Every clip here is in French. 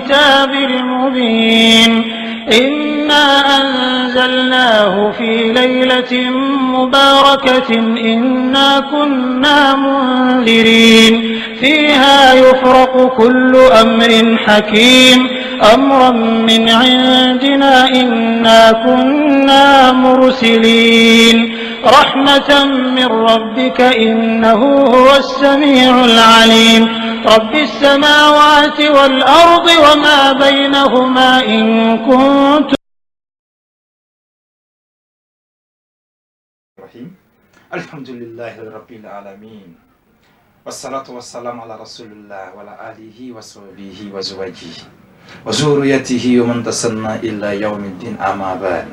الكتاب المبين إنا أنزلناه في ليلة مباركة إنا كنا منذرين فيها يفرق كل أمر حكيم أمرا من عندنا إنا كنا مرسلين رحمة من ربك إنه هو السميع العليم رب السماوات والأرض وما بينهما إن كنتم الحمد لله رب العالمين والصلاة والسلام على رسول الله وعلى آله وصحبه وزوجه وذريته ومن تسنى إلى يوم الدين أما بعد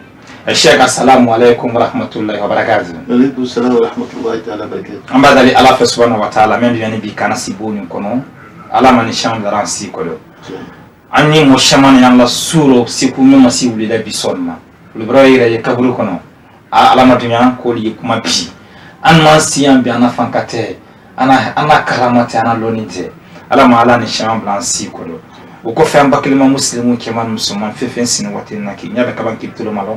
الشيخ السلام عليكم ورحمة الله وبركاته. وعليكم السلام ورحمة الله تعالى وبركاته. أما دالي الله سبحانه وتعالى من يعني بكنا سيبوني كنو على من شام دران سيكولو أني مشمان يلا سورو سيكومي مسيولي ده بيسولما لبراير يكبرو كنو على ما دنيا كولي كما بي أنا سيام بيانا فانكته أنا كرامته أنا لونيته على ما على نشام بلان سيكولو وكوفي أمبكلما مسلمون كمان مسلمان في فنسين واتنا كي نيابا كمان كيبتلو مالو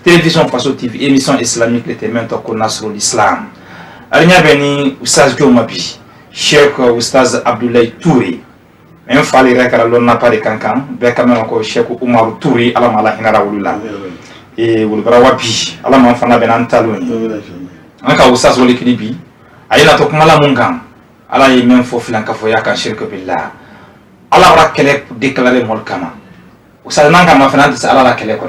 télévision Faso TV émission islamique les témoins de sur l'islam alinya beni ustaz Jomabi Cheikh ustaz Abdoulaye Touré même fallait rekala lonna pare kankan be kamena ko Cheikh Oumar Touré ala mala hinara wulula e wulbara wabi ala man fana benan taloni anka ustaz wali kilibi ayina to kuma la mungan ala yi même fo filan ka fo ya kan shirku billah ala rakele déclarer mol kama ustaz nanga ma fana ala rakele ko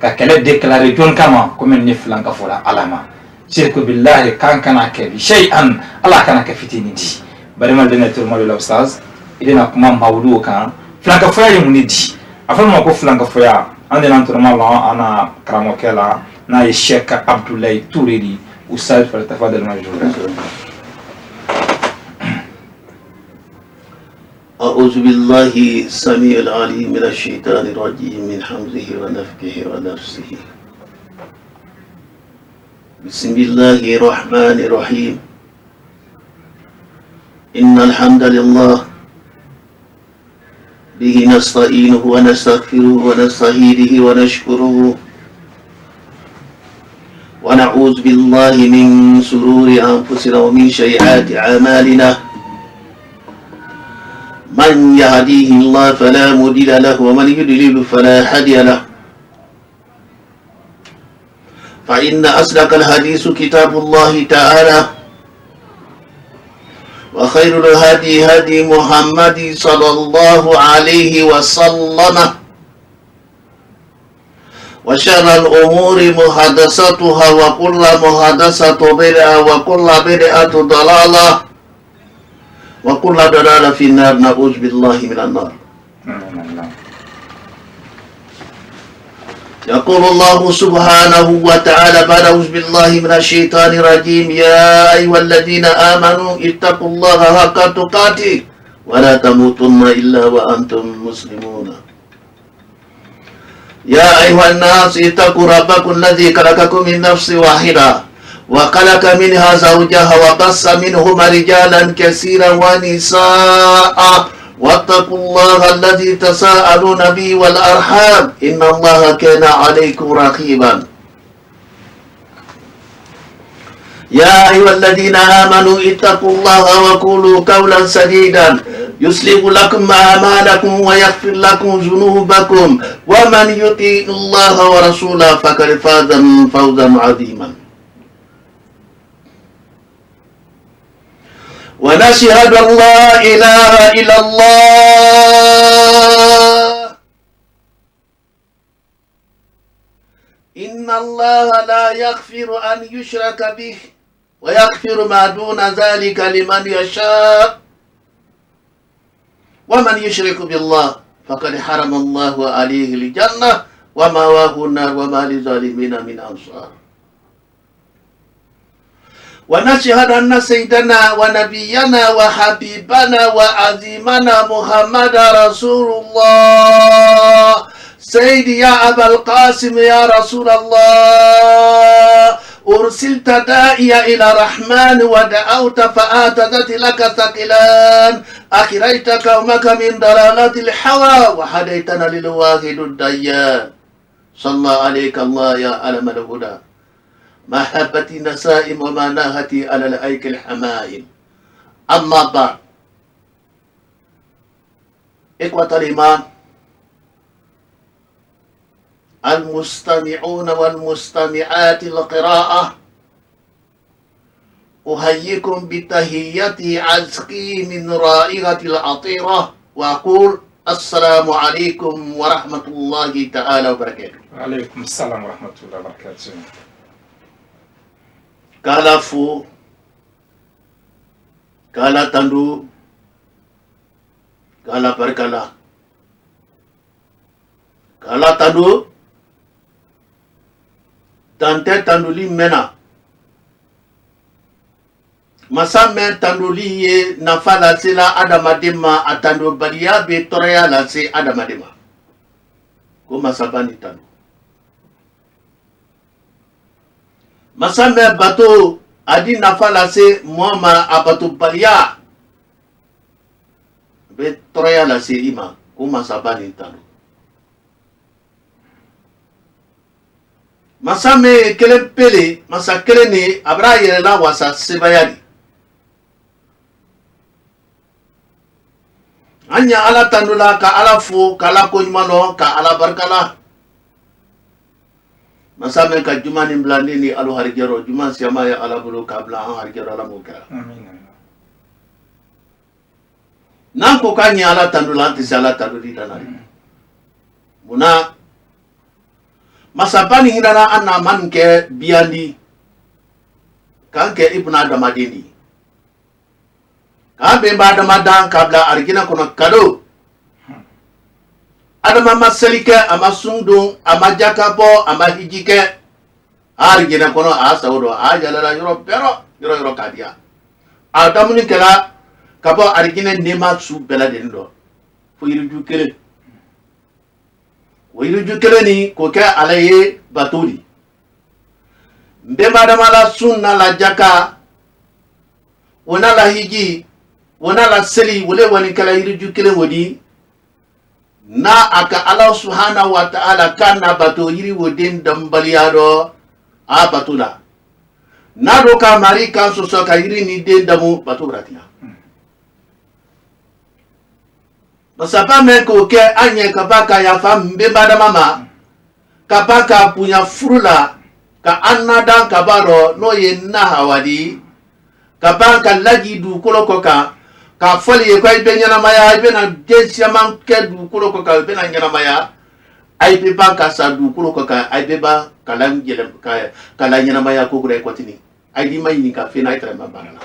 ka kele déclarer jon kama comme ni flanka fola alama shirku billahi kan kana kebi shay'an ala kana ka fitini di bari mal dena tur mal la ustaz idena kuma mawdu kan flanka foya yi muni di afan ma ko flanka foya ande nan tur mal ana kramo kala na Cheikh Abdoulaye Touré di ustaz fal tafadal majur. أعوذ بالله السميع العليم من الشيطان الرجيم من حمزه ونفخه ونفسه بسم الله الرحمن الرحيم إن الحمد لله به نستعينه ونستغفره ونستهيده ونشكره ونعوذ بالله من شرور أنفسنا ومن سيئات أعمالنا من يهديه الله فلا مضل له ومن يضلل فلا هادي له فإن أصدق الحديث كتاب الله تعالى وخير الهدي هدي محمد صلى الله عليه وسلم وشر الأمور محدثاتها وكل محدثة بدعة وكل بدعة ضلالة وكل ضلالة في النار نعوذ بالله من النار. يقول الله سبحانه وتعالى بعد أعوذ بالله من الشيطان الرجيم يا أيها الذين آمنوا اتقوا الله حق تقاته ولا تموتن إلا وأنتم مسلمون. يا أيها الناس اتقوا ربكم الذي خلقكم من نفس واحدة وخلق منها زوجها وبث منهما رجالا كثيرا ونساء واتقوا الله الذي تساءلون به والأرحام إن الله كان عليكم رقيبا. يا أيها الذين آمنوا اتقوا الله وقولوا قولا سديدا يصلح لكم أعمالكم ويغفر لكم ذنوبكم ومن يطع الله ورسوله فقد فاز فوزا عظيما. ونشهد أن لا إله إلا الله إن الله لا يغفر أن يشرك به ويغفر ما دون ذلك لمن يشاء ومن يشرك بالله فقد حرم الله عليه الجنة ومأواه النار وما للظالمين من أنصار. ونشهد أن سيدنا ونبينا وحبيبنا وعظيمنا محمد رسول الله. سيدي يا أبا القاسم يا رسول الله أرسلت داعيا إلى الرحمن ودعوت فآتذت لك ثقلان أخرجت قومك من ضلالة الحوى وهديتنا للواحد الديان صلى عليك الله يا علم الهدى محبتي نسائم ومناهتي على الأيك الحمائم أما بعد إخوة الإيمان المستمعون والمستمعات القراءة أحييكم بتحية عزقي من رائحة العطيرة وأقول السلام عليكم ورحمة الله تعالى وبركاته. وعليكم السلام ورحمة الله وبركاته. Kala fo, kala tandu, kala barkala, kala tandu, tante tanduli mena. Masa men tanduli ye nafa lase la adamadema atando baliya be toraya lase adamadema. Ko masa bani tandu. Masa men bato adi nafa lase muama abato baliya be toraya lase ima. Ko masa bani tandu. Masa me kelen pele, masa kelen ni abra yela wasa sebayadi. Anya ala tandula ka ala fo ka ala konyumano ka ala barkala. Masa me ka juma ni blandi ni alu harigero juma siama ya ala bulu ka bla harigero ala muka. Amin. Nan ko ka nya ala tandula anti ala tanduli tanari. Muna masa bani hinana anna man ke biandi kan ke ibn adamadini kan be ba adamadan kabla argina kono kado adama masalike ama sundung ama jakabo ama hijike argina kono asawdo ajalala yoro kadia adamu ni kala kabo argina nema su bela dendo fo yiru kele wiru jukele ni ko ke alaye batuli mbema dama la sunna la jaka wona la hiji wona la seli wole woni kala yiru jukele wodi na aka Allah subhanahu wa ta'ala kana bato yiri wodin dambaliado a batula na do ka mari kan so ka yiri ni den damu batu bratia Basapa men ko ke anye kabaka ya fam mbemba da mama kabaka punya furula ka annada kabaro no ye na hawadi kabaka lagi du kulokoka ka foli ye ko ibe nyana maya ibe na jesia man ke du kulokoka ibe na nyana maya aibe ba ka sa du kulokoka aibe ba kala ngele kala nyana maya ko gure kwatini aidi mai ni ka fina itra mabana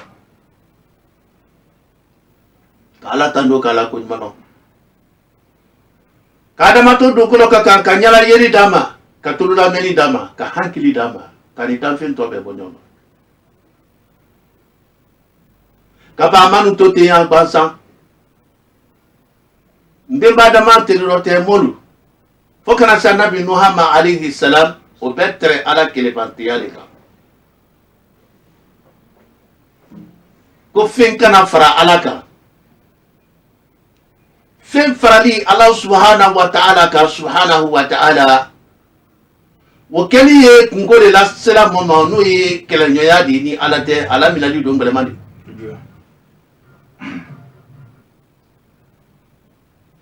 kala tando kala kunmano Kadama to dukulo ka kanyala yeri dama, ka tulula meni dama, ka hankili dama, ka ni tanfin to be bonyono. Ka ba manu to te yang bansa. Ndemba dama te molu. Fokana sa nabi Muhammad alayhi salam o betre ala kele pantiyalika. Ko finkana fara alaka. Fem farali Allah subhanahu wa ta'ala ka subhanahu wa ta'ala wakeli ye kungole la sela mama no ye kelenyo ya di ni alate ala milali do ngale mandi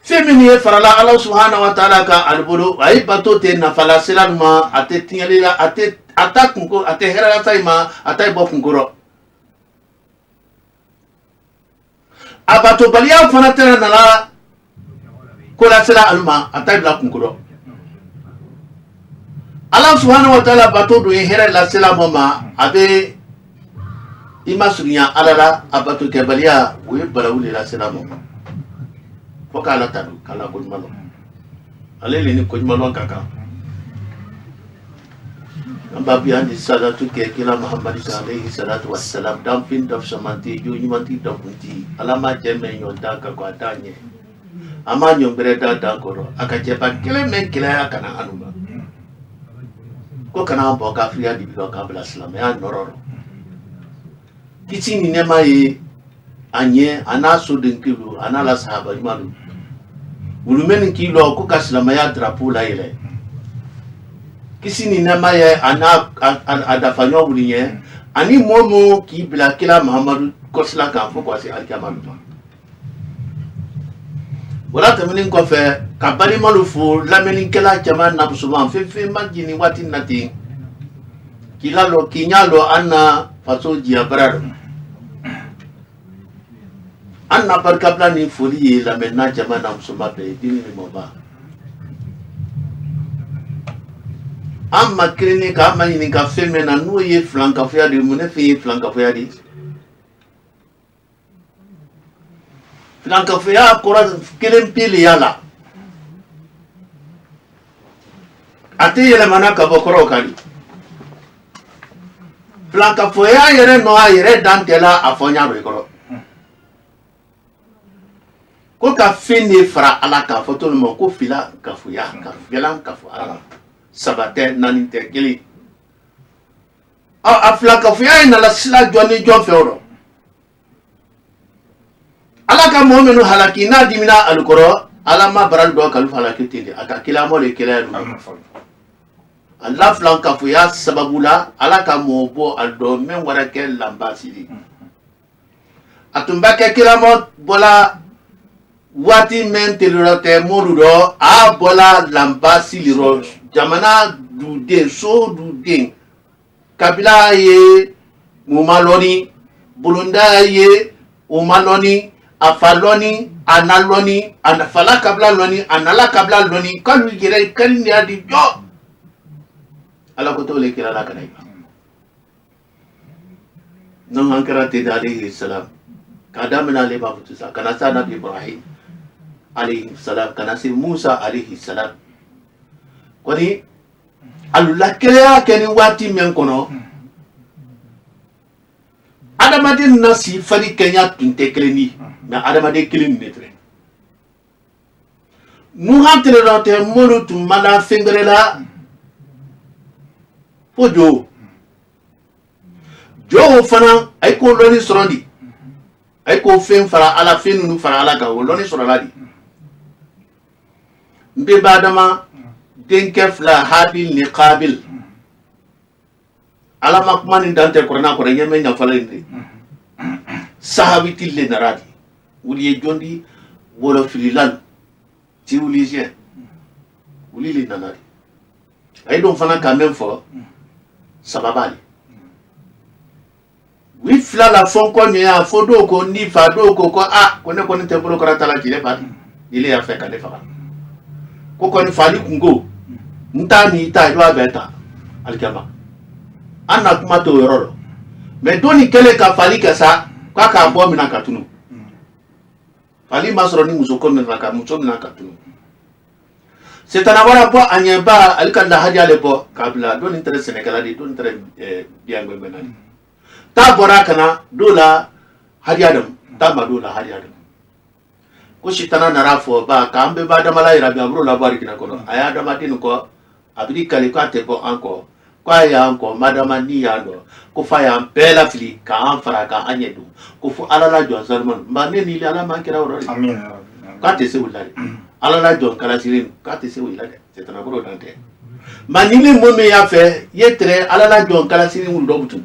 fem ni farala Allah subhanahu wa ta'ala ka albulu ay bato te na fala sela ma ate tinyalila ate atak kungo ate herala taima atay bo kungoro abato balia fanatena nala kola sela alma atay bla kunkuro Allah subhanahu wa ta'ala bato do hera la sela mama abe imasunya alala abato kebalia we balawuli la sela mama foka la tadu kala kunmalo alele ni kunmalo kaka amba biandi salatu ke kila Muhammad sallallahu salatu wassalam dampin daf samanti jo nyumanti dapunti alama jemme nyonta ka kwa tanye ama nyombere da dankoro akajepa kile men kile akana anuma ko kana bo kafiriya di bilo ka bla silamaya nororo kiti ni nema ye anye ana so den kilo ana la sahaba imalu wulumen kilo ko ka silamaya drapeau la yele kisi ni nema ye ana adafanyo bulinye ani momo ki bla kila muhammadu kosla kan fo ko si alkamalu wala tamini ko fe ka bari malu fu lameni kala jama na busuma fe majini wati nati kilalo kinyalo anna faso jia barado anna barkabla ni foli lamena jama na busuma be dini ni moba amma krene ka amma ni ka feme na no ye flanka fya de mun fe flanka fya di flanka fya kora kelen pili yala ate yele mana ka bokoro kali flanka fya yere no ayere dantela afonya ro ikoro ko ka fini fra ala ka foto mo ko fila ka fuya ka fela ka fu ala sabate naninte gili aflaka fuya ina la sila joni jon fewro alaka mu'minu halaki na dimina alqura alama baral do kalu halaki tindi aka kilamo le kelaru Allah flanka fuya sababula alaka mobo aldo men warake lambasidi atumbake kilamo bola wati men telurote morudo a bola lambasi liro jamana dude so dude kabila ye mumaloni bulunda ye umaloni afaloni analoni anafala kabla loni anala kabla loni kalu gire kalni adi jo ala ko to le kira la kanai non ankara te alayhi salam kadamna le babu tusa kana sa nabi ibrahim alayhi salam kana si musa alayhi salam koni alula keleya keni wati men kono adamadin nasi fari kenya tinte keleni na adamade keleni netre nu hantere rote molu tumala fingrela fojo jo fana ay ko loni sorondi ay ko fen fara ala fenu fara ala ka loni soroladi mbe badama denke fla habil ni qabil ala makmani dante korona ko nyeme nya falende sahabiti le naradi wuli jondi wolo fililan ti wuli je wuli le nanari ay don fana quand même fo sababali wi fla la fon ko ni a fodo ko ni fa do ko ko ne ko ni te bolo ko ratala ki le fa ile ya fe ka le fa ko ni fali kungo ntani ita do abeta alkama anna kuma to yororo me doni kele ka fali ka sa ka bo mina katunu fali masro ni muzoko na ka mucho na katunu setana wala bo anyeba alkanda hadia le bo kabla doni intere senegala di doni intere biangwe benani ta bora kana dola hadia dum ta ma dola hadia dum ko shitana narafo ba ka ambe ba da malai rabi abro la bari kina kono aya da matinu ko abdi kali ko ate bo anko kwa ya anko madama ni ya do ko fa ya bela fili ka an fara ka anyedu ko fu alala jo zarman ba ne ni ala man kira woro amin ka te se wulale alala jo kala sirin ka te se wulale c'est un abro dante manile mo me ya fe yetre alala jo kala sirin wul do butu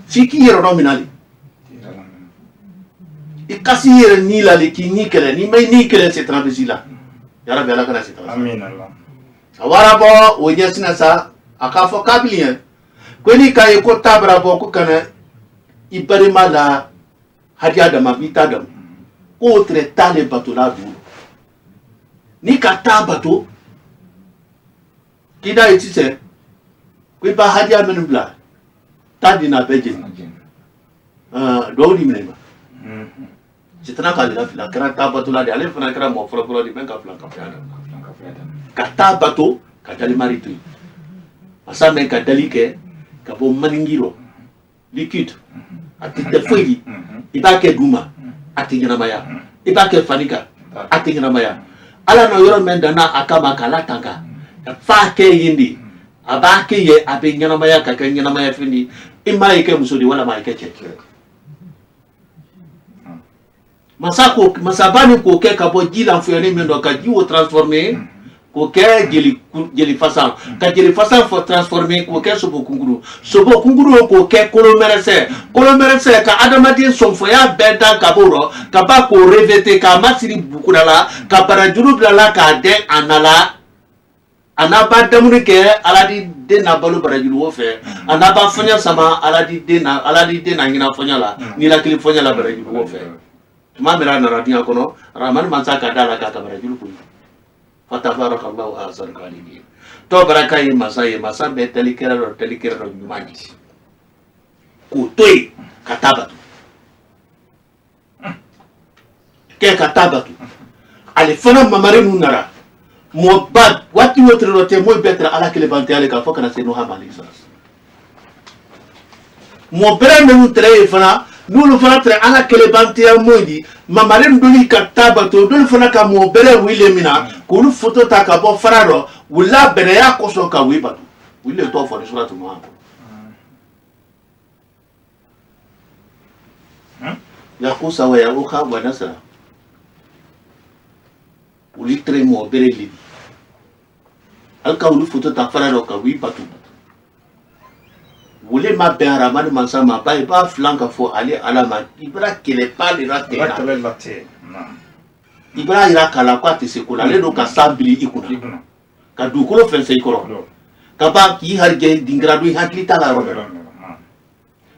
fiki yero do minali ikasi yere ni la le ki ni kele ni may ni kele c'est transila ya rabbi ala kana c'est amin allah awara bo o jesina sa akafo kabilien kweni kay ko tabra bo ko kana ibari mala hadia da mabita dam o tre tale batula du ni kata bato kida itise ko ba hadia menubla tadina beje do di menema jitana kala fila kara tabatula de ale fana kara mo foro di ben ka flan ka fiada kata bato ka dali maritu asa men ka dali ke ka bo maningiro liquide ati de foyi iba ke duma ati ngina maya iba ke fanika ati ngina maya ala no yoro men dana akama kala tanka fa ke yindi aba ke ye abe nyanamaya ka ke nyanamaya fini imma yake musudi wala ma yake cece masabani ko ke ka bo jila fuyani men do ka jiwo transformer ko ke jeli façon ka jeli façon fo transformer ko ke sobo kunguru ko ke kolomerese ka adamadi sonfoya beta kaboro ka ba ko revete ka masiri bukudala ka barajuru bilala ka de anala anaba damuri ke aladi de na balu barajuru wo fe anaba fanya sama aladi de na ngina fanya la ni la kili fanya la barajuru wo fe tuma mera na radiya kono rahman mansa ka dala ka barajuru ko fatabarakallahu ahsanul khaliqin to baraka yi masa be telikera nyumaji ko toy katabatu ke katabatu ale fana mamare nunara mo bad wati wotre rote mo betra ala kele bante ale ka fokana se no hamali sas mo bere men tre fana nulu fana tre ala kele bante moidi mamare ndoli katabatu dol fana ka mo bere wile mina ko lu photo ta ka bo fararo wala bere ya ko so ka wi batu wile to fo suratu muhammad ya ko sawa ya uka wa nasara uli tre mo bere li alka ulu photo ta fararo ka wi batu wule ma bera mani mansama ba flanka fo ali alama ibra kele pali rate ibra ira kala kwa tisekula le do ka sabili ikuna ka dukolo fense ikoro ka ba ki harge dingradu hakili tala robe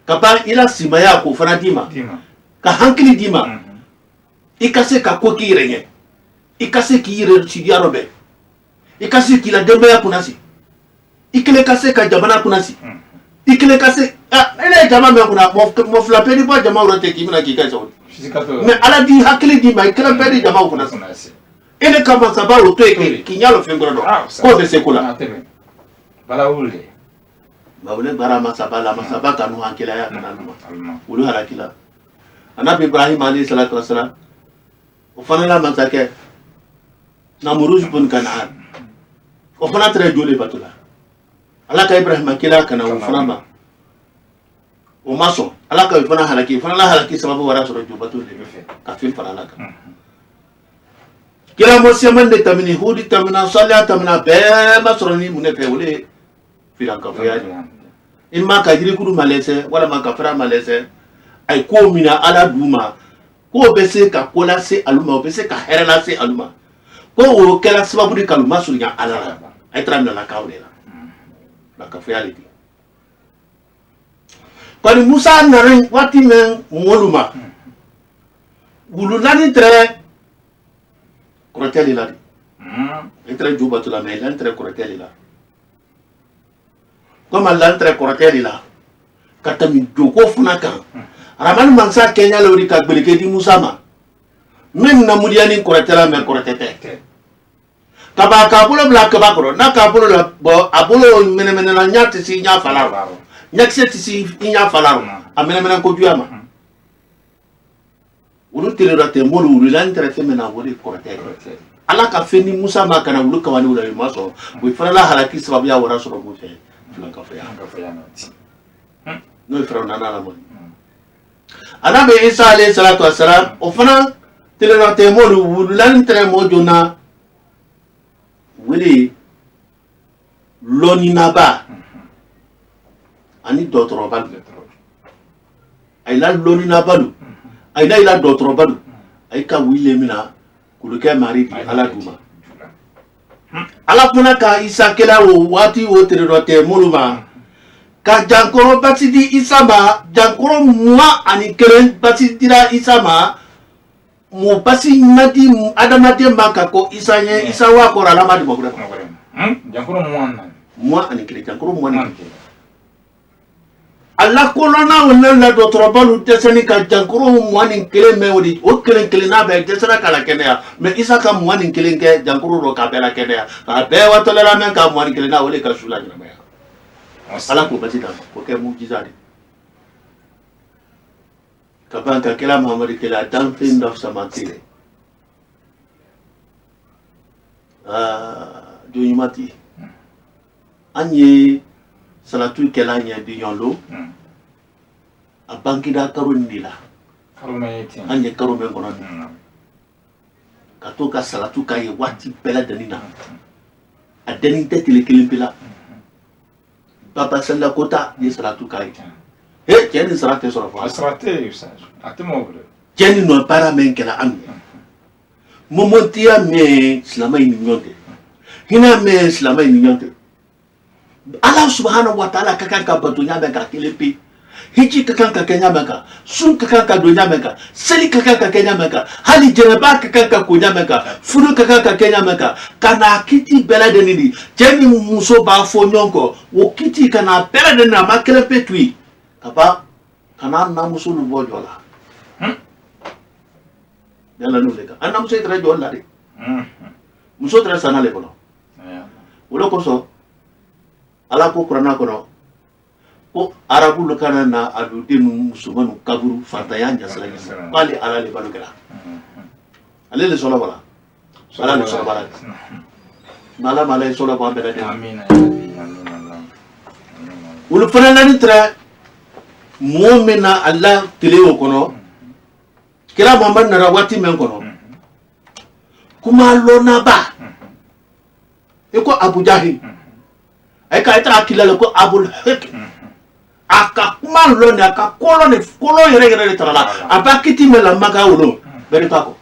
ka ba ila simaya ko fana dima ka hankili dima ikase ka ko ki renye ikase ki ire chidia robe ikase ki la dembe ya kunasi ikele kase ka jabana kunasi ikele kase ele jama me kuna mo flape ni ba jama urote ki mina ki ka so me ala di hakili di mai kala pedi jama kuna ele kama sababu to eke kinyalo fengoro do ko be sekula bala ule babule bara masaba kanu hankila ya kana numa ulu harakila anabi ibrahim alayhi salatu wassalam ufanala manzake namuruj bun kanaan ufana tre jole batula alaka ibrahim kila kana ufanama umaso alaka ufana halaki sababu wara soro jubatu le kafin faralaka kila mosi mande tamini hudi tamina salya tamina be masroni munefe wole firanka fuyadi imma ka jiri kudu malese wala ma kafara malese ay ko mina ala duma ko be se ka kola se aluma be se ka herala se aluma ko o kala sababu di kaluma sunya ala ay tramna la kawlela la kafuyaliti kwani musa narin wati men moluma wulu nani tre koroteli la entre jubatu la mais l'entre koroteli la comme l'entre koroteli la katami joko funaka raman mansa kenya lori ka gbeleke di musa ma men na mudiani korotela men korotete kaba kabulo bla kaba koro na kabulo la bo abulo menemene na nyati si nya fala nyakseti si nya fala amenemene ko juama ulu tirerate molu ulu lantere femena wole korte ala ka feni musa ma kana ulu kawani ulu maso bu fara halaki sababu ya wara soro bufe flanka fa no ifra nana la mon ana be isa alayhi salatu wassalam o fana tirerate molu ulu lantere mojona wele loni naba ani dotoro bal ay la loni nabalu ay da ila dotoro badu ay ka wile mina kuluke mari di ala duma ala puna ka isa kela wo wati wo terirote muluma ka jankoro batidi isa ma jankoro muwa ani keren batidi la isa ma mu basi madi adamade maka ko isa nye isa wa ko rala madi mo jankoro muwa ani keren jankoro muwa ni alla kolona wala la docteur balu desani ka jankuru mwani kele me wodi o kele na be desana kala kenya me isa ka mwani kele ke jankuru ro ka bela kenya ka be wa tolera men ka mwani kele na wole ka shula ni me ala ko batida ko ke mujiza ni ka banka kela muhammad kela dan fin of samantire do yimati Anye salatu kela nya di yonlo. A bankida karundila. Anye karume kono. Katoka salatu kaye wati bela danina. A deninte telekilimpila. Papa sala kota di salatu kaye. Eh, tieni salate sora fa. Salate usage. Atemobile. Tieni no para men kela ami. Momontia me slama ini nyonte. Hina me slama ini nyonte. Allah subhanahu wa ta'ala kakan ka batunya be ka kilipi. Hiji kakan ka kenya meka. Sun kakan ka donya meka. Seli kakan ka kenya meka. Hali jereba kakan ka kunya meka. Furu kakan ka kenya meka. Kana kiti bela denini. Jeni muso ba fo nyonko. Wo kiti kana bela denina makele petui. Kapa kana na muso lu bojola. Yalla no leka. Anna muso tra jola de. Muso tra sana le kono. Ulo koso ala ko Qur'ana kono. Ko arabu lokana na adu denu musumanu kaburu fataya njasala njasala. Kali ala le balukela. Ale le sola bala. Ala le sola bala. Mala sola ba bela de. Amin. Amin. Ulo fana nani tra mu'mina Allah tilewo kono. Kila Muhammad na rawati men kono. Kuma lona ba. Eko Abu Jahil. Eka itra kilala ko Abul Hik. Aka kuma lona aka kolo yere tarala. Apa kiti mela maga ulo. Berita ko.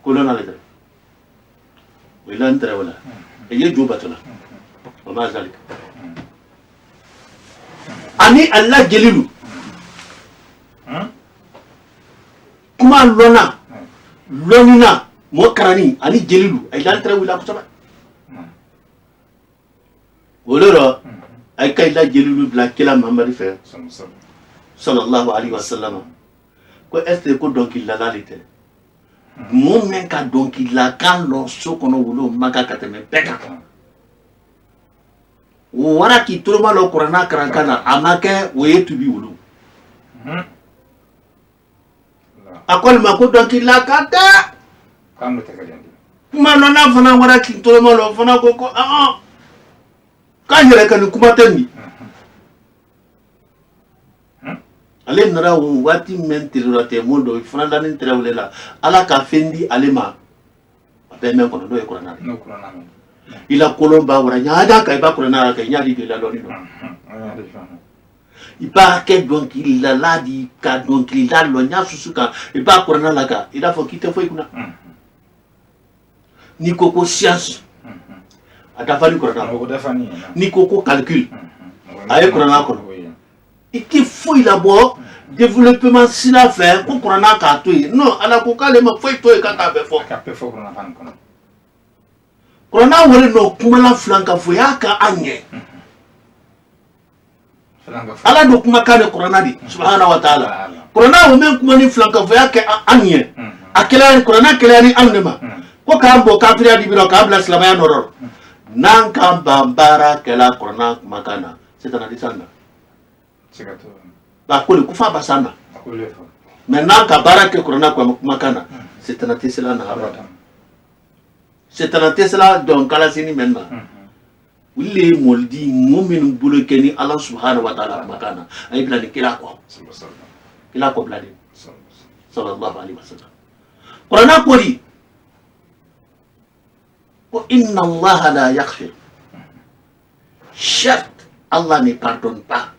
Kolona le. Wala ntra wala. Eye jubatula. Wama zalik. Ani Allah jelilu. Kuma lonina mo karani ani jelilu ay dal tra wila ko sama woloro ay kay la jelilu bla kila Muhammad fe sallallahu alaihi wasallam ko este ko donc il la lalité mo men ka donc il la kan lo so kono wulo maka kateme peka wara ki turma lo qur'ana karankana amake wetu bi wulu akol ma ko donc la kata Kando tekajandi. Manona fana wara ki tolo lo fana ko kan yere kan kuma tangi ale nara wati mentirate mondo fana danin trawlela ala ka fendi alema abe men kono do e Qur'ana No Qur'ana. ila kolomba wara nyaada ka ba Qur'ana ka nyaadi de la loni do iba ke donc il la di ka donc il la lo nya susuka iba Qur'ana la ka ida fo kite fo ikuna ni koko science atafani Qur'ana ni koko calcul aye Qur'ana ko iki fo ila bo développement sila fait ko Qur'ana ka to non ala ko kale ma fo to ka ka be fo Qur'ana fan kono Qur'ana wori no kuma la flanka fo ya ka anye ala do kuma ka de Qur'ana di subhanahu wa ta'ala Qur'ana wo men kuma ni flanka fo ya ka anye akela Qur'ana kela ni annema ko kambo kafira di biro kabla islamaya noror nan kan bambara kela Qur'ana makana setana disana Sikato. ba ko le kufa basana Akule fo. maintenant ka barake Qur'ana kwa makana setana tisela na harata setana tisela don kala sini menna wille moldi mu'min bulo keni Allah subhanahu wa ta'ala makana ay bila ni kila ko bladi sallallahu alaihi wasallam Qur'ana ko di inna Allah la yaghfir. Certes, Allah ne pardonne pas.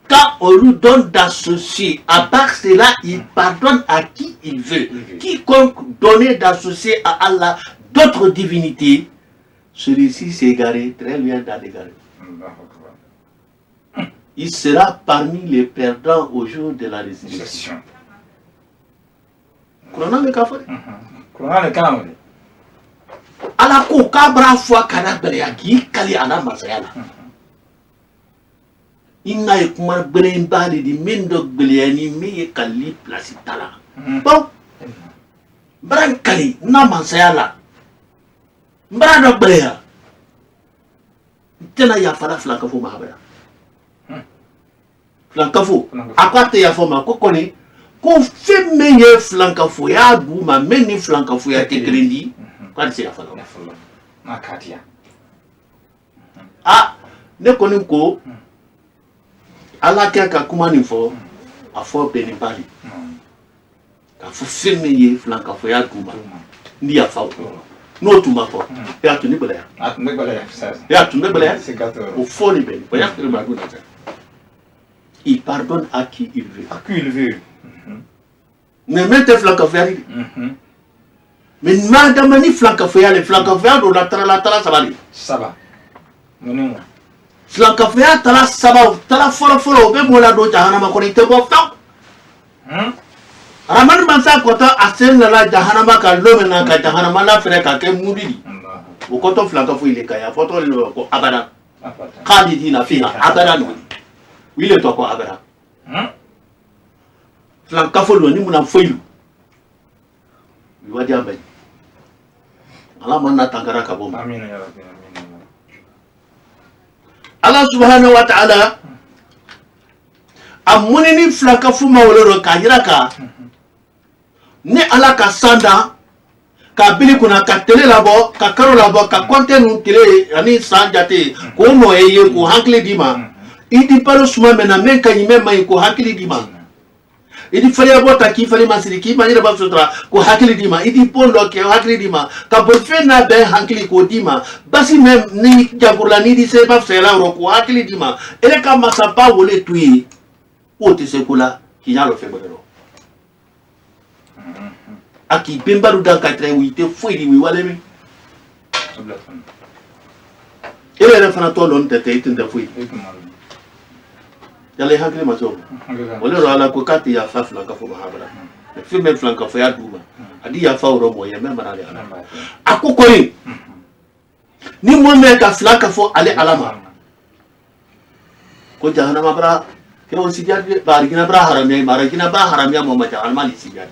Quand on lui donne d'associer, à part cela, il pardonne à qui il veut. Quiconque donne d'associer à Allah d'autres divinités, celui-ci s'est égaré, très loin dans l'égaré. Il sera parmi les perdants au jour de la résurrection. Qur'ana le kafir. Qur'ana le kafir. Ala ko kabra fo kana bere yaki kali ana masayala inna ikuma bere mbali di mendo gbeliani mi kali place tala bon bran kali na masayala mbara do bere ya tena ya fala flanka fo mahabara flanka fo akwate ya fo ma ko koni ko femme ye flanka fo ya du ma meni flanka fo ya te grendi. Quand c'est la fala. Na katia. ne kɔni ko ala kɛ ka kuma nin fɔ a fɔ bɛnnenba de k'a fɔ fɛn min ye filankafoya d'u ma ni yafa o n'o tun ma fɔ e y'a tun ne gɛlɛya e y'a tun ne gɛlɛya o fɔ nin bɛ o y'a tun ne ma don na il pardonne à qui il veut mais min tɛ filankafoya de mais maa dama ni filankafoya le filankafoya don la tala saba de filankafoya tala saba tala fɔlɔ o bɛ mɔɔ la don jahanama kɔnɔ i tɛ bɔ fiyewu aramadu mansa kɔtɔ a sen nana jahanama ka don min na ka jahanama lafɛrɛ ka kɛ mudi di o kɔtɔ filankafoyi le ka ye a fɔtɔ le don ko abada khalidina fiha abada nɔ o le tɔ ko abada filankafo don ni munna foyi lu wadiya bɛ ala ma na tankara ka bɔ ma Allah subhanahu wa ta'ala a munini filankafu ma wolo don ka yira ka ni ala ka sanda ka bili kunna ka tele labɔ ka karo labɔ ka kɔnte nu tele ani san jate k'o nɔ ye k'o hakili d'i ma i di balo suma mɛ na min ka ɲi min ma ɲi k'o hakili d'i ma i di fariya bɔ ta k'i fari ma siri k'i ma yɛrɛ ba sutura k'o hakili d'i ma i di bon dɔ k'o hakili d'i ma ka bolifɛn n'a bɛɛ hakili k'o d'i ma basi mɛ ni jagorila n'i di se ba fisayala yɔrɔ k'o hakili d'i ma ele ka masaba wole to ye k'o tɛ se ko la k'i y'a lɔ fɛn bɛɛ lɔ a k'i benbaru dan ka tɛrɛ i tɛ foyi di wale min ele yɛrɛ fana tɔ dɔn tɛ i tun tɛ foyi yala i hakili ma se o ma o le yɔrɔ ala ko k'a tɛ yafa filankafo ma habada fɛn bɛ filankafoya d'u ma a di yafa o yɔrɔ mɔ ye mɛ mara ale ala a ko kɔni ni mɔɔ mɛ ka filankafo ale ala ma ko jahanama bara kɛwɔ sijadi barigina bara haramiya marigina bara haramiya mɔ ma jahanama li sijadi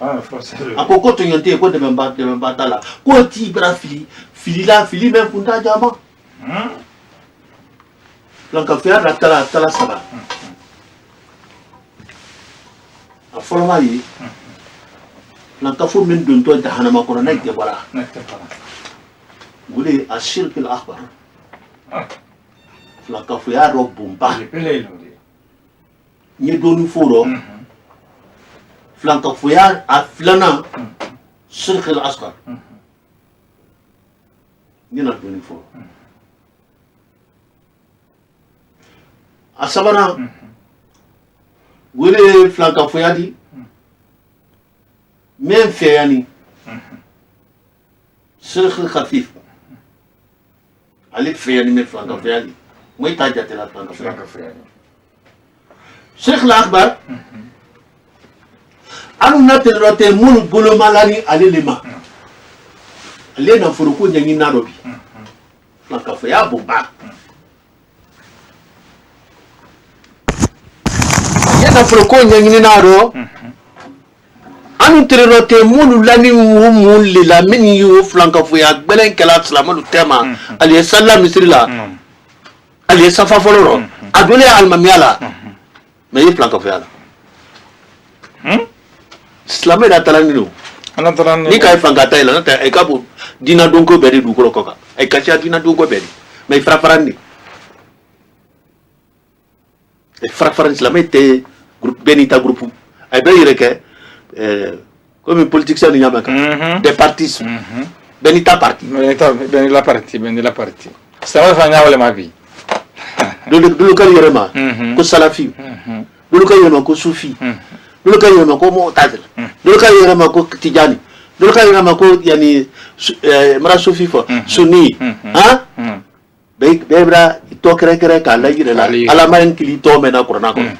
a ko tɔɲɔn tɛ ko dɛmɛba t'a la ko t'i bara fili mɛ kun t'a jama filankafoya da tala saba a fɔlɔ b'a ye filankafo min dontɔ jahanama kɔnɔ n'a tɛ bɔra o de ye a shirkil akbar filankafoya dɔ bonba n ye dɔɔni fɔ o rɔ filankafoya a filanan shirkil asghar n yɛna dɔɔni fɔ a sabanan o de ye filankafoya di min fɛyani shirkil khafif ale fɛyani min filankafoya di mo i t'a jatela filankafoya shirkil akbar anu na tɛnɛrɔ tɛ minnu bolomalani ale le ma ale nafoloko ɲɛɲinina dɔ bi filankafoya bonba nafoloko ɲɛɲinina dɔ anu tɛnɛrɔ tɛ minnu lani mun le la min y'o filankafoya gbɛlɛn kɛla silamɛlu tɛma ale ye salila misiri la ale ye safa fɔlɔ rɔ a donnen alimamiya la mɛ i ye filankafoya la silamɛ da taara ni do ni ka ye fankata ye la n'o tɛ a ka bon diinɛ donko bɛɛ de dugukolo kɔ kan a ka ca diinɛ donko bɛɛ de mɛ i fara ni de fara ni silamɛ tɛ bɛɛ n'i ta groupe a bɛɛ yɛrɛ kɛ comme politicien ni ɲamɛ kan des partis bɛɛ n'i ta parti bɛɛ ni la parti silamɛ fana ɲa wale ma bi dolu ka yɛrɛ ma ko salafi dolu ka yɛrɛ ma ko sufi dolu ka yɛrɛ ma ko mu'tazila dolu ka yɛrɛ ma ko tijani dolu ka yɛrɛ ma ko yani mara sufi fɔ sunni bɛɛ bɛra tɔ kɛrɛkɛrɛ k'a lajira la ala ma n kili tɔ mɛnna kuranna kɔnɔ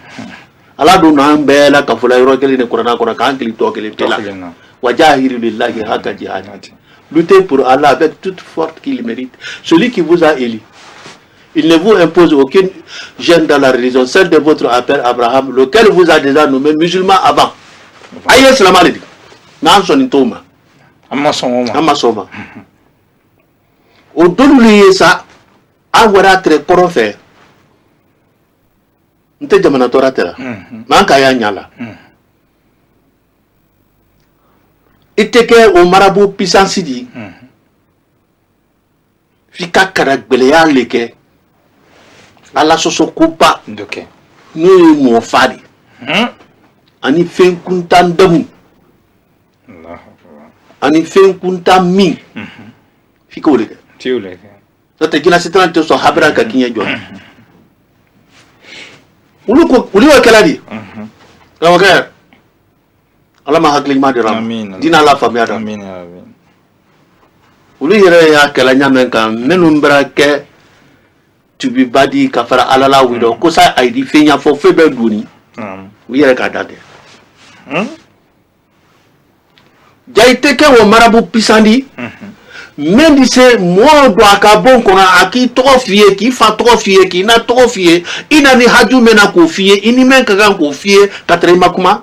ala dun n'an bɛɛ la ka fɔla yɔrɔ kelen de kuranna kɔnɔ k'an kili tɔ kelen pe la wajahiru lillahi haqqa jihadi luttez pour Allah avec toute force qu'il mérite celui qui vous a élu. Il ne vous impose aucune gêne dans la religion, celle de votre père Abraham, lequel vous a déjà nommé musulman avant. Aïe, salam alaikum. Nan son intoma. Amasoma. Au début, ça, a voilà très profond. N'était jamais Torah terre. Mankaya nyala. Ite ke o marabout puissance di. Fika karak beleya leke. ala soso kuba ndoke no mo fadi ani fen kuntan damu Allahu akbar ani fen kuntan min fiko le tiule te gina sitran te so habra ka kinya jo uli wa kala di kama ka ala ma hakli ma dira dina la famia da amin ya rabbi uli yere ya kala nyamen kan menum brake tubi badi ka fara ala la wido ko sa ay di fenya fo febe duni wi yere ka dade jaite ke wo marabu pisandi men di se mo do akabon kono aki to fie ki fa to fie ki na to fie ina ni haju mena ko fie ini men ka kan ko fie katre makuma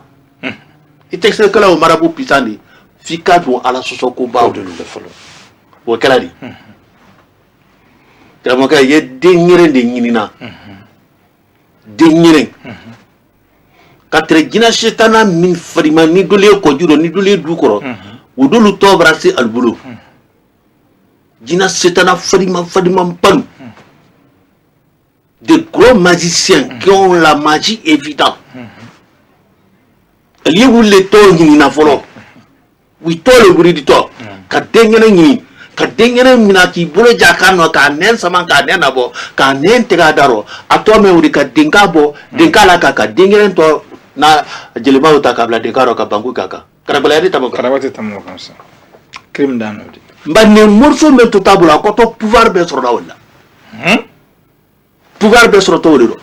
ite se kala wo marabu pisandi fika do ala soso ko ba do le folo wo kala di kama ka ye dengire de nyinina dengire katre gina shetana min farima ni dole ko juro ni dole du koro wudulu to brasi albulu gina shetana farima pan de gros magiciens qui ont la magie évidente lié wulle to nyinina folo wi to le buri di to ka dengire nyini ka dengere mina ki bolo jakano ka nen sama ka nen abo ka nen tega daro ato me uri ka dinga bo dinga la ka dengere to na jelima uta kabla dingaro ka bangu kaka karabala yadi tamoko karabate tamoko kamsa krim dano di mbane morso me to tabula ko to pouvoir be soro wala pouvoir be soro to wolo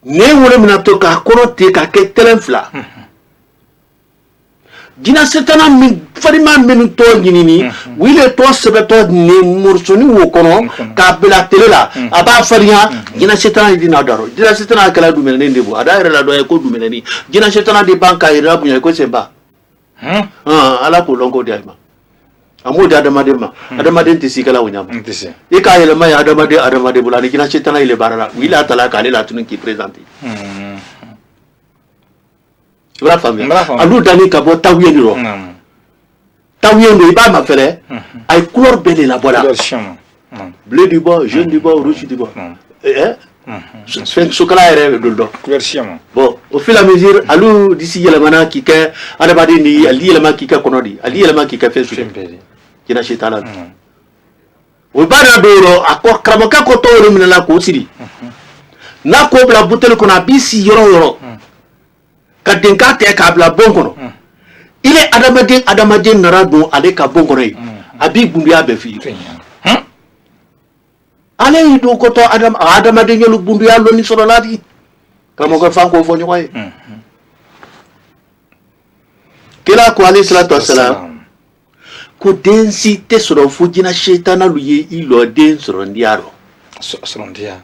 ne wala mina to ka kono te ka ke telenfla gina setana min farima min to nyinini wile to sebeto ne mursoni wo kono ka bela telela aba fariya gina setana dina daro gina setana kala du menene ndebo ada ira la do e ko du menene gina setana di banka ira bunya ko semba ala ko longo di ayma amodi adamade ma adamade ntisi kala wonyama ntisi e ka yele ma adamade bulani gina setana ile barala wile atala kale la tunu ki présenter la famille alu dani ka bo tawiye ni ro tawiye ndo iba ma fere ay couleur belle la bola bleu du bois jaune du bois rouge du bois c'est chocolat ere doldo couleur chiama bon au fur et à mesure alu d'ici yele mana ki ke ana badi ni ali yele ma ki ke konodi ali yele ma ki ke fe su kina shetana o bana doro akor kramaka ko to ro minala ko siri na ko bla butel ko na bisi yoro ka denka te ka bla bonkono ile adamaden nara don ale ka bonkono yi abi bundu ya be fi ale yi do ko to adamaden yelu bundu ya lo ni soro ladi kamo ko fanko fo nyoy kila ko ali salatu wassalam ko densi te soro fujina shaytana luye ilo den soro ndiaro soro ndia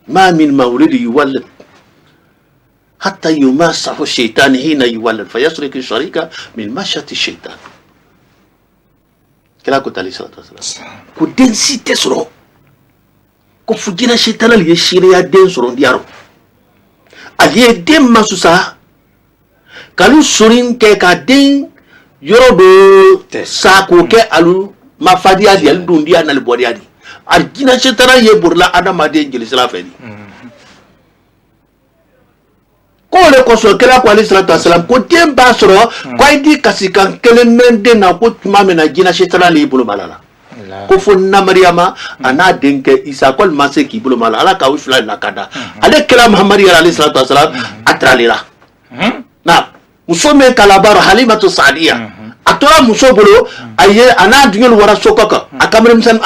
ma min mawlidi yuwallad حتى يماسه الشيطان حين يولد فيسرق الشريك من مشية الشيطان كلا كنت عليه الصلاة والسلام كدين سيتي سرو كفجينا الشيطان اللي يشيري دين سرو ديارو عليه دين مسوسا كالو سورين كي كدين يورو ساكو كي ألو مفادي دي ألو دي أنا البوري دي أرجينا الشيطان يبورلا أنا ما دين جلس لا فدي le koso kala ko alayhi salatu wasalam ko temba soro ko indi kasikan kelemende na ko mamena gina shetana li bulu malala ko fonna maryama ana denke isa kol mase ki bulu malala ala ka usula na kada ale kala muhammad alayhi salatu wasalam atralira na musome kalabaro halimatu sadiya atora musobolo aye ana dungel wara sokoka akamrem san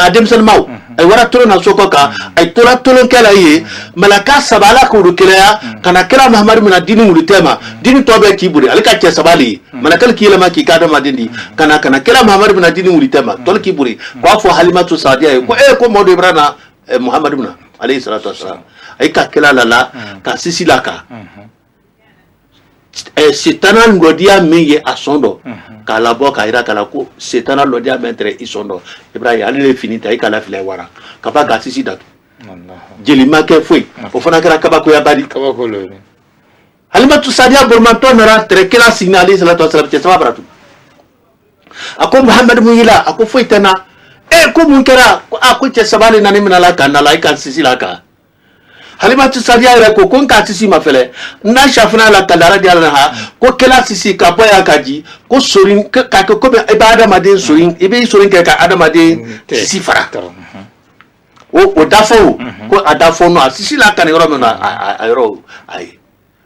adem san maw ay wara tolo na sokoka ay tola tolo kala ye malaka sabala ko rukela kana kala muhammad mina dini mulitema dini tobe kiburi alika ke sabali malakal kilama ki kada madindi kana kala muhammad mina dini mulitema tol kiburi ko afo halimatu sadiya ko ko modo ibrana muhammad mina alayhi salatu wassalam ay ka kala lala ka sisilaka setana lodia meye asondo kala bo ka ira kala ko setana lodia mentre isondo ibrahim ali le finita ay kala file wara kaba ga sisi datu jeli make foi o fana kara kaba ko ya badi kaba ko le halimatu sadia burmanto nara tre kala signali salatu wasallam te sama baratu ako muhammad muyila ako foi tana ko mun kɛra ko cɛ saba de nani mina la ka na la i ka sisi la kan Halimatu Sadiya yɛrɛ ko n ka sisi ma fɛlɛ n'a shafina la ka dara di ala ha ko kɛla sisi ka bɔ ya ka ji ko sorin ka kɛ ko i bɛ adamaden sorin i bɛ sorin kɛ ka adamaden sisi fara o dafo ko a dafo no a sisi la kan yɔrɔ min na a yɔrɔ ayi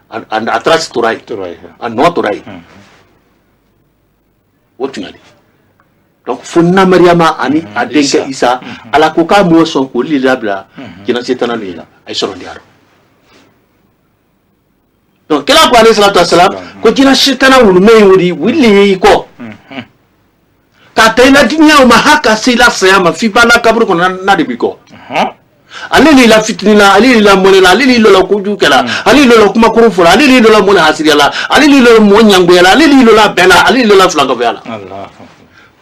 a taara si tora yen a nɔ tora yen o tun yali donc fo Mariama ani a denkɛ Isa ala ko k'a m'o sɔn k'o li labila jinɛ setana de la ay sɔrɔ diyaro donc kila ko alayhi salatu wassalam ko jinɛ setana wulu me wuri wili ko ka tayla dunya ma haka sila sayama fi bala kabru ko na de bi ko ale li la fitnina ale li la molela ale li lola kuju kala ale li lola kuma kuru fura ale li lola mola hasiriyala ale li lola mo nyanguyala ale li lola bela ale li lola flango bela Allah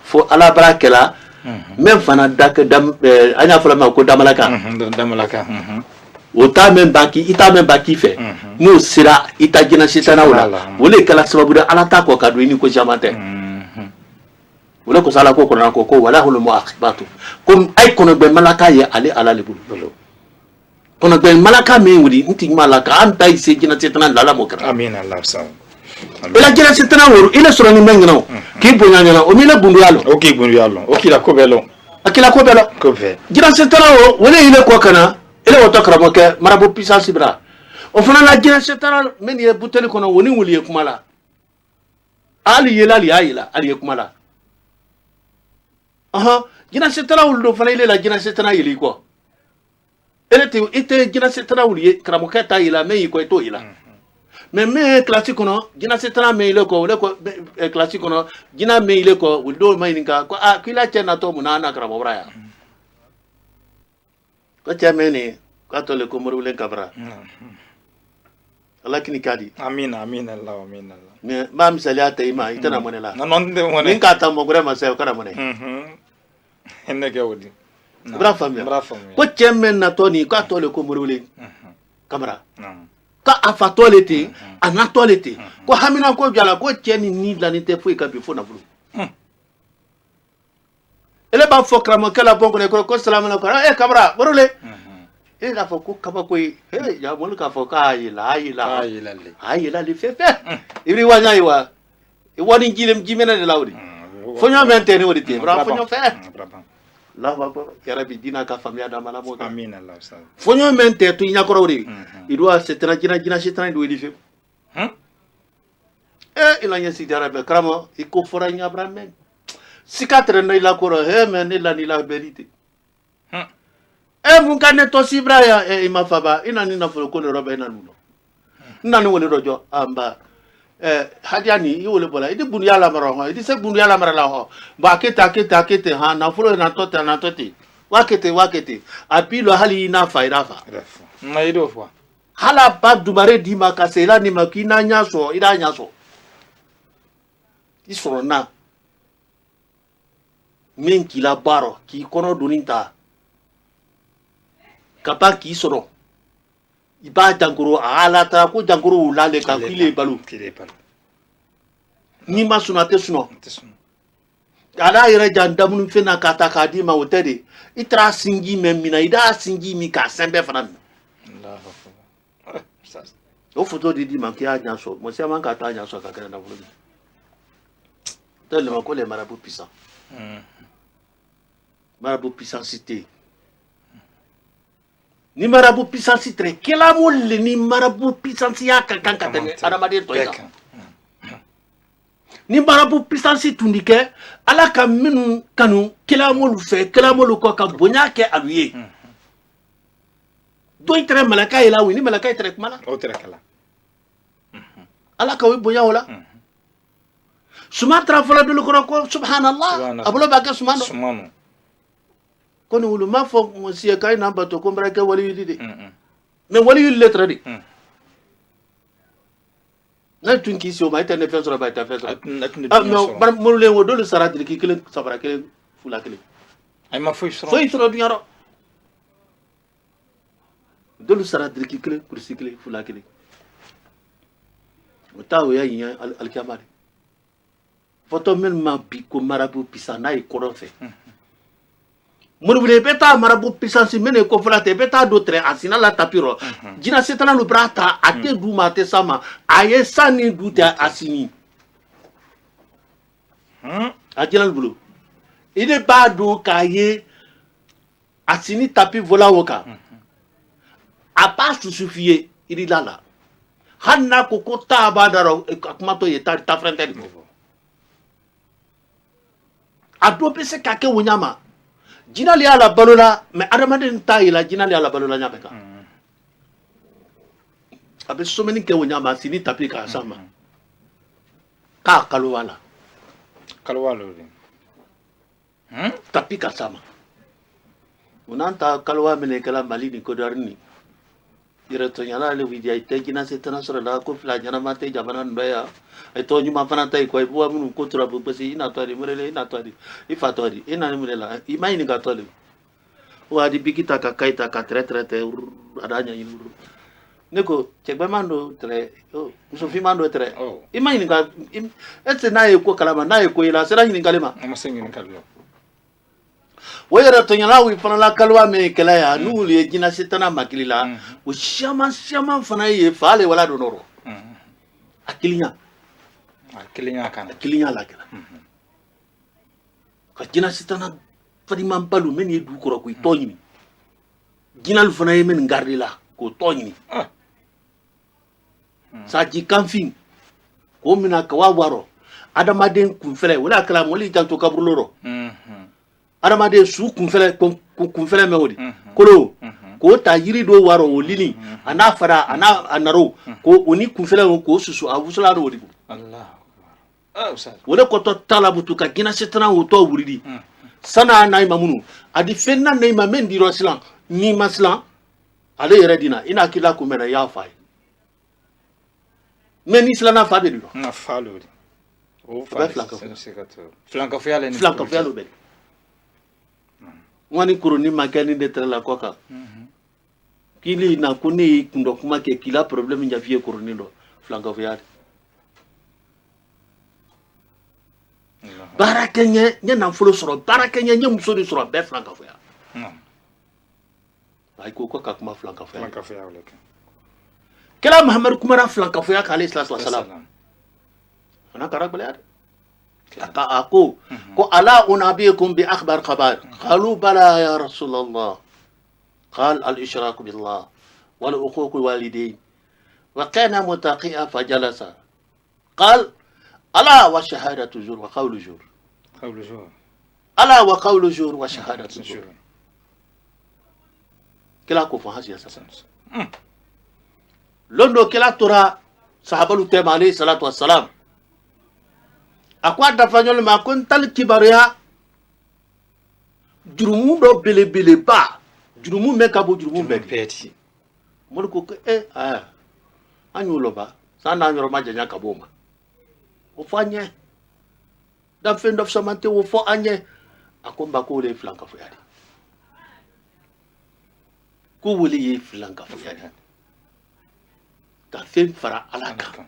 fo ala barakela même fana dak dam anya fala ma ko damalaka o ta même baki ita même baki fe no sira ita jina sitana wala wole kala sababu da ala ta ko kadu ni ko jamante wala ko sala ko ko ko wala hulu muaqibatu kom ay kono be malaka ye ali ala libul kono be malaka me wudi nti malaka anta ise jina sitana lala mo kara amin allah sa ila jina sitana woro ila soro ni mengno ki bonya nyana o mi la bundu yalo o ki bundu yalo o ki la ko belo akila ko belo ko fe jina sitana wo wala ile ko kana ile wato karamo ke marabu puissance bra o fana la jina sitana men ye buteli kono woni wuli ye kumala ali yela ali ayila ali ye kumala jina sitana wulu do fana ile la jina sitana yeli ko ele te ite jina sitana wulu ye karamo ke ta yila men yi ko to yila mais classique kono jina setana me ile ko classique kono jina me ile ko do mai ninka ko kila chena to munana karamo braya ko chamene ko to le ko morule kabra lakini kadi amin allah me ba misali ata ima itana monela non de monela ninka ta mo gure ma se kana mone henne ke wodi bra famia ko chamene na to ni ko to le ko morule kabra ka afa toilette ana toilette ko hamina ko jala ko tieni ni la ni te fo ka bi fo na bulu ele ba fo kramo kala bon ko salamu alaikum kabra borole ele la fo ko kaba ko ya mo ka fo ka ayila le fefe iri wanya iwa woni jilem jimena de lawdi fo nyo mente ni wodi te bra fo nyo fe la ba ya rabbi dina ka famia da mala mo amin allah sa fonyo mente tu nya koro ri idwa setana jina setana do di fe ila nya si darabe kramo iko fora nya bramen sikatre na ila koro men ila ni la verite mun kan to si braya ima faba ina ni na folo ko roba ina nuno nna ni woni rojo amba hadiani yole bola idi bunu yala maro ho idi se bunu yala mara la ho ba kete ha na fulo na toti wakete apilo hali ina fairafa na ido fwa hala ba dumare di makasela ni makina nyaso ida nyaso isoro na men kila baro ki kono duninta kapa ki soro iba jangoro ala ta ko jangoro lale ka kile balu ni ma suna te suno ala yere jandamun fena kata kadi ma wotede itra singi memina ida singi mi ka sembe fanan Allahu akbar o foto di ma ki anya so mo se man ka ta anya so ka kana na bulu tellement ko le marabout puissant marabout puissancité ni marabout puissance très kela mol ni marabout puissance ya kan katene adamade to ya ni marabout puissance tundike ala ka minu kanu kela mol fe kela mol ko ka bonya ke aluye do itre malaka ila wi ni malaka itre mala o tere kala ala ka wi bonya wala sumatra fala dul ko subhanallah abulo ba ka sumano kono wulu ma fo mo siya kay na bato ko mbara ke wali yidi de mais wali yul lettre de na tunki si o ma ita ne fensora ba ita fensora no bar mo le wo dole sarat ki kelen sabara kelen fula kelen ay ma fo isro dunyaro dole sarat ki kelen kursi kelen fula kelen o tawo ya yin al kamari foto men ma bi ko marabu pisana e koron fe mun wule beta marabu puissance mene ko fulate beta d'autre asina la tapiro jina setana lu brata ate duma te sama aye sani dute asini ajina bulu ide ba do kaye asini tapi vola woka a pas suffire il lala hanna ko kota badaro akmato yeta ta frente di ko ado pese kake wonyama jina li ala balola mais adamaden tayila jina li ala balola nyabeka abe someni ke wonyama sini tapi ka sama ka kalwala tapi ka sama unanta kalwa mene kala malini ko darni direto nyala le widia ite jina setana sura la ko fla nyana mate jabana ndoya eto nyuma fana tay ko ibu amunu ko tura bu besi ina tori murele ina tori ifatori ina ni murela imaini ga tole wadi bikita ka kaita ka tretrete adanya yuru neko chegba mando tre so fi mando tre imaini ga etse nae ko kalama nae ko ila sera ni kalema amasengi ni kallo wayara tonyala wi fana la kalwa me kala ya nuli jina setana makilila o shama fana ye fale wala do noro akilinya la kala ka jina setana fadi mampalu men ye du ko toñini jina lu fana ye men gardila ko toñini sa ji kanfin ko mina ka wawaro adamaden kun fele wala kala moli janto kabruloro adamaden su kun fele me wodi kolo ko ta yiri do waro wolini ana fara ana anaro ko oni kun fele ko susu awusula do wodi Allah wala ko to talabutu ka gina setana woto wuridi sana na imamunu adi fenna na imamen di roslan ni maslan ale yere dina ina kila ko mena ya fay men islana fa be do na falo o fa flanka fiale be wani kuruni makani de tra la koka kili na kuni kundo kuma ke kila problem njafie kuruni ndo flanka fiale barakenye nye na fulo soro barakenye nye musori soro be flanka fiale ay ko koka kuma flanka fiale kila muhammad kuma flanka fiale alayhi salatu wasalam ana karakbale ako ko ala unabikum bi akhbar khabar qalu bala ya rasulullah قال الاشراك بالله والعقوق الوالدين وكان متقيا فجلس قال الا وشهاده زور وقول زور الا وقول زور وشهاده زور كلا كو فاس يا سسن لوندو كلا ترى صحابه التيم عليه الصلاه والسلام akwa dafanyol ma kon tal kibaria jurumu do bele ba jurumu me ka bo jurumu be peti mo ko anyulo ba sana nyoro ma janya ka boma o fanye da fend of samante o fo anye akomba ko le flanka fo yari ko wole ye flanka fo yari ka fen fara alaka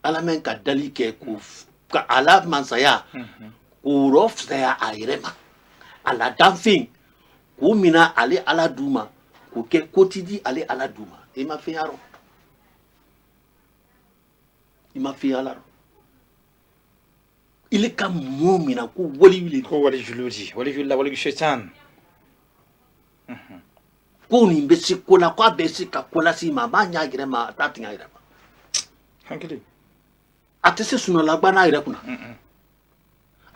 ala men ka dali ke ku ka ala mansaya ku rof saya airema ala danfin ku mina ale ala duma ku ke kotidi ale ala duma ima fi yaro ile ka mu'mina ku wali juludi wali shaitan ku ni mbesi kola kwa besi ka kola si ma ba nya girema tatinga irema hankili atese suna lagbana ire kuna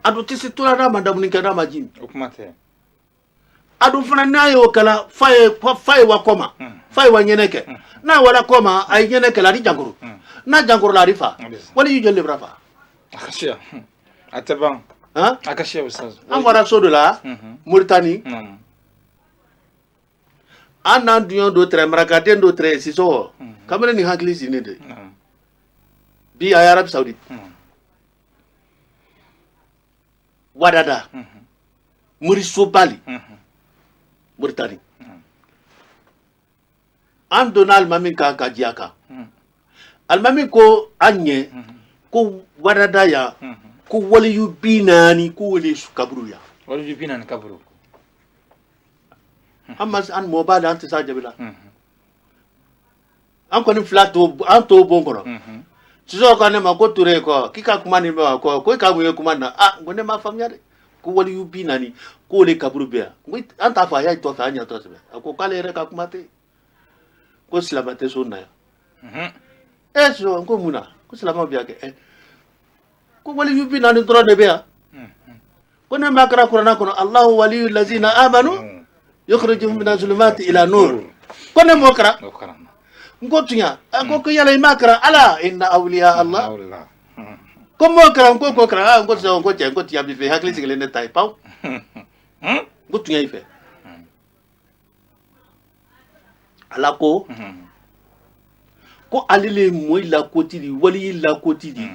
adu tisi tura da madam ni kada majin okumate adu fana nayo kala faye wa koma faye wa nyeneke na wala koma ay nyeneke la di janguru na janguru la rifa wala yu jelle brafa akashia ataban akashia ustaz an wara sodo la Mauritanie anan duyon do tre marakaten do tre siso kamene ni hankli sinede bi ay Arab Saoudite wadada Muriso Bali Mauritanie an donal mamin ka kajiaka almami ko anye ko wadada ya ko wali yu binani ko wali su kabru ya wala jupina ni kaburu amma an mobile an tisa jabila an kɔni fila to an to bon kɔrɔ sisan ko ne ma ko ture ko kika kuma ni ma ko ka mun ye kuma na ngo ne ma faamuya de ko wali yu bi nani ko le kaburu be ngo an ta fa ya to fa anya to sebe ko kale yɛrɛ ka kuma te ko silama tɛ so na ya so ko muna ko silama bi ake ko wali yu bi nani dɔrɔn de be ya ko ne ma kara qur'ana kono Allahu waliyul lazina amanu yukhrijuhum minaz zulumati ila nur ko ne mo kara ngo tunya ko yala makara ala inna awliya Allah ko mo kara ko kara ngo so ngo je ngo tiya bi fe hakli sigele ne tay paw ngo tunya ife ala ko alile moy la kotidi wali la kotidi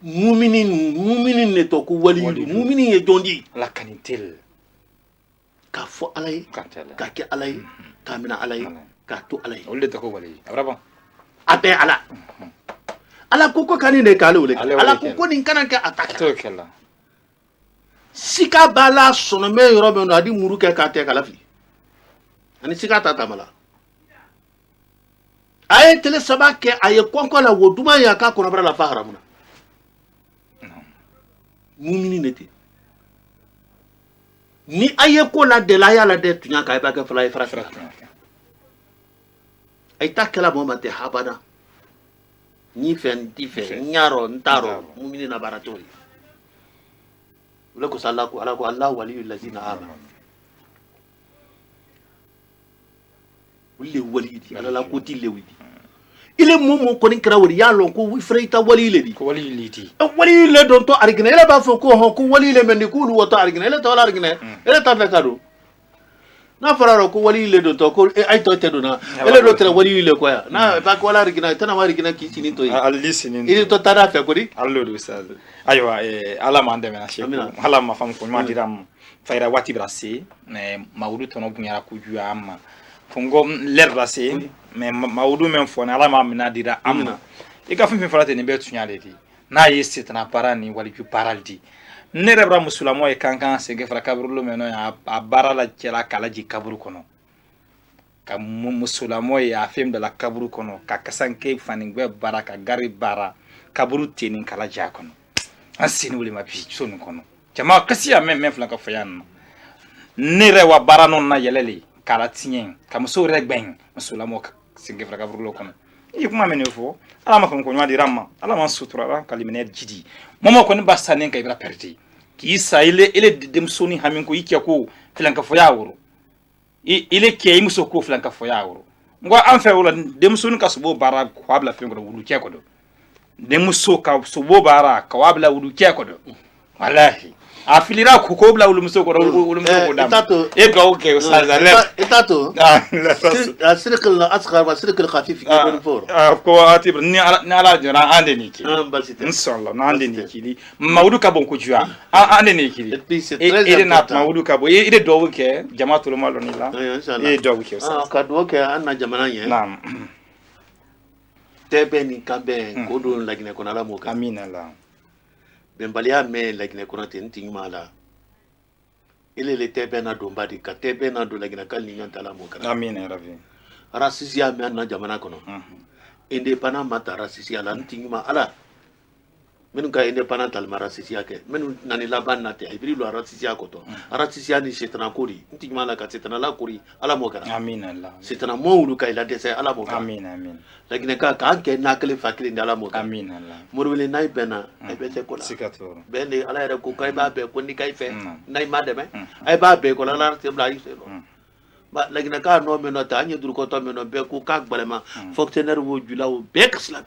muminin ne to ko wali muminin e jondi la kanitel ka fo alay ka ke alay ka mina alay ka to alay wala to ko wali abraba ate ala ko kani ne kale wala ala ko nin kana ka ataka to kala sika bala sono me yoro be no adi muru ke ka te kala fi ani sika tata mala ay tele sabake ay konko la woduma ya ka ko nabra la fa haramuna mumini nete ni aye ko la de la ya la de tunya ka ba ka fala fara ay takala mo mate habana ni fen di fe nyaro ntaro mumini na baratori lako sallaku ala ko Allah waliyul lazina amanu wuli walidi ala la ko tille widi ile momo ko ni kra wori yalo ko freita wali le di ko wali liti wali le don to arigina ile ba fo ko ho ko wali le men ko lu wato arigina ile to arigina ile ta kado na fararo ko wali le don to ko ay to te do na ile do tra wali le ko ya na ba ko wala arigina tana wa arigina ki sinin to ali sinin ile to tada fe ko di allo do ustaz aywa ala ma ndeme na sheku hala ma fam ko ma diram fayra wati brasi mawdu to no bunyara ko ju amma fongo ler brasi mais mawdu men fona ala ma mina dira amma e ka fim farate ni betu nyale di na yesti tana parani wali ju paraldi ne rebra musulamo e kankan se ge fra kabrulo meno ya barala cela kala ji kabru kono ka musulamo ya fim de la kabru kono ka kasanke faningbe baraka gari bara kabru tenin kala ja kono asini wuli ma bi sonu kono jama kasiya men flanka fayan ne rewa baranon na yelele kala tien ka muso regben musulamo singe fra kabrulo kono e kuma menefo ala ma ko nyadi ramma ala ma sutura kalimene jidi momo ko ni basanen kay bra perti ki isa ile demsoni hamin ko yike ko flanka fo yawro ile ke muso ko flanka fo yawro ngo an fe wala demsoni ka subo bara ko abla fe ngo wulu ke ko do demuso ka subo bara ka abla wulu ke ko do wallahi afilira ko ko bla wulu muso ko wulu muso ko dam e do ke ustaz ale itato asirkul asghar wa asirkul khafif ke bon for ko atib ni ala jara ande ni ki basite inshallah na ande ni ki mawdu ka bon ko jua ande ni ki e na mawdu ka bo e do ke jamaatul maloni la e do ke ustaz ka do ke anna jamana ye naam tebe ni kambe ko do lagine ko nala mo ka amina la bembalia me lagine ko nati ntingma la ile le tebe na do mbadi ka tebe na do lagine kal ni nyanta la mo ka amina rabbi rasisia me na jamana kono independant mata rasisia la ntingma ala menu ka independant al marasisia ke menu nani laban nati ibrilu rasisia ko to rasisia ni setana kuri ntingma la ka setana la kuri ala mo ka amina la setana mo ulu ka ila dese ala mo ka amina amin lagine ka ke na kale fakiri ndala mo ka amina la murwele nay bena ay bete ko la sikato bende ala era ko kay ba be ko ni kay fe nay ma deme ay ba be ko la te bla yise lo ba lagine ka no me no ta anyi dur ko to me no be ko ka gbalema fonctionnaire wo jula wo be kasla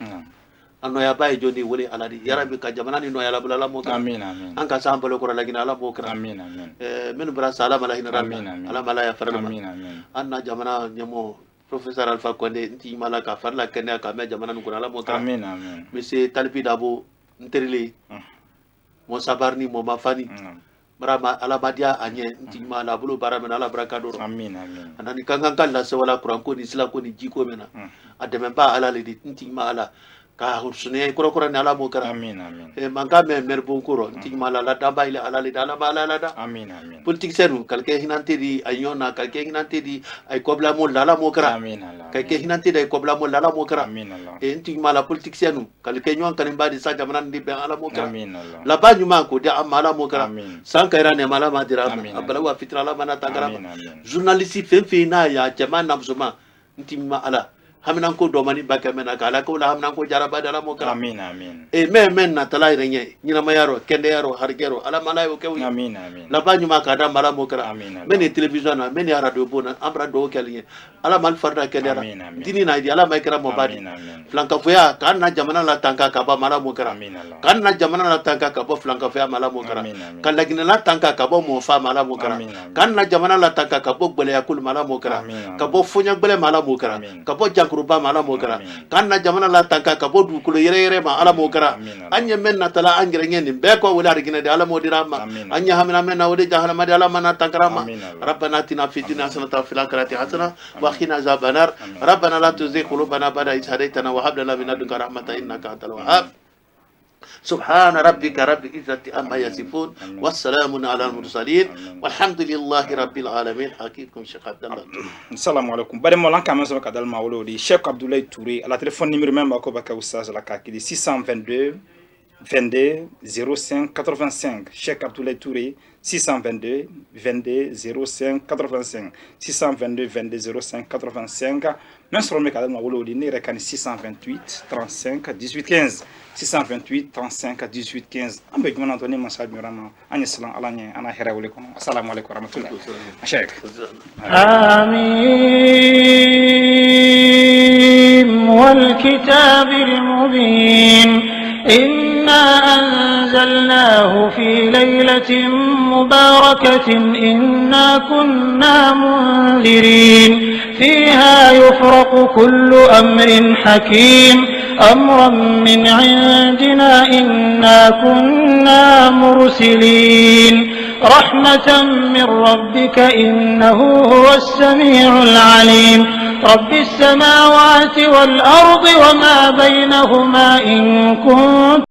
anno ya bay joni woni ala di yarabi ka jamana ni no yala bula la mo ka amina amin an ka sambalo ko lagine ala mo ka amina amin men bra sala mala hina rabbi ala mala ya farma amina amin anna jamana nyamo professeur Alpha Condé nti mala ka farla kenya ka me jamana ko ala mo ka amina amin monsieur Talbi Dabo nterli mo sabarni mo mafani barama ala badia anye nti mala bulu barama ala baraka doro amina amin anani kangan kala se wala kuran ko ni sila ko ni jiko mena ademe ba ala le nti mala ka hursune koro koro ne ala mo kara amin amin e manga me merbon kuro tigma la la damba ile ala le dala bala la da amin amin politique senu kalke hinante di ayona kalke hinante di ay kobla mo lala mo kara amin Allah kalke hinante di ay kobla mo lala mo kara amin Allah e tigma la politique senu kalke nyon kan mbadi sa jamana ndi be ala mo kara amin Allah la ba nyuma ko de amala mo kara amin san kayra ne mala ma dira Amin. abala wa fitra la mana tagara amin amin journaliste fe na ya jamana mzuma ntimma ala haminan ko domani bakamena kala ko la haminan ko jaraba dala mo kala amin amin e men na tala renye nyina mayaro kende yaro hargero ala malayo ke wi amin amin la ba nyuma ka da mala mo kala amin Allah men television na men ya radio bona ambra do kelye ala mal farda kende yara Amin, amin. dini na di ala may kara mo badi amin amin flanka fuya kan na jamana la tanka ka ba mala mo kala amin Allah kan na jamana la tanka ka ba flanka fuya mala mo kala Amin, amin. kan lagina la tanka ka ba mo fa mala mo kala Amin, amin. kan na jamana la tanka ka ba gbele yakul mala mo kala Amin, amin. ka bo funya gbele mala mo kala Amin. ka bo jankuruba mala mo kala Amin. kan na jamana la tanka ka bo dukulo yere yere ma ala mo kala Amin, amin. anya men na tala angere ngeni be ko wala rigina de ala mo dirama Amin, amin. anya hamina men na wode jahannama de ala mana tankarama Amin, amin. rabbana atina fid dunya hasanatan wa fil akhirati hasanatan wa qina azabannar rabbana la tuzigh qulubana ba'da idh hadaytana wa hab lana min ladunka rahmatan innaka antal wahhab سبحان ربك رب العزة عما يصفون والسلام على المرسلين والحمد لله رب العالمين حقيقكم شيخ عبد الله Assalamu alaikum. Bade mo lanka men so ka dal ma wolo di Cheikh Abdoulaye Touré à la téléphone numéro même ba ko ba ka oustaz la ka ki 622 22 05 85 Cheikh Abdoulaye Touré 622 22 05 85 622 22 05 85 men so me ka dal ma wolo di ni rekani 628 35 18 15 628 35 18 15 ambe jumana to ni masaj mi rama anya salam ala nya ana hera wala kono assalamu alaikum warahmatullahi Cheikh آمين والكتاب المبين إنا أنزلناه في ليلة مباركة إنا كنا منذرين فيها يفرق كل أمر حكيم أمرا من عندنا إنا كنا مرسلين رحمة من ربك إنه هو السميع العليم رب السماوات والأرض وما بينهما إن كنت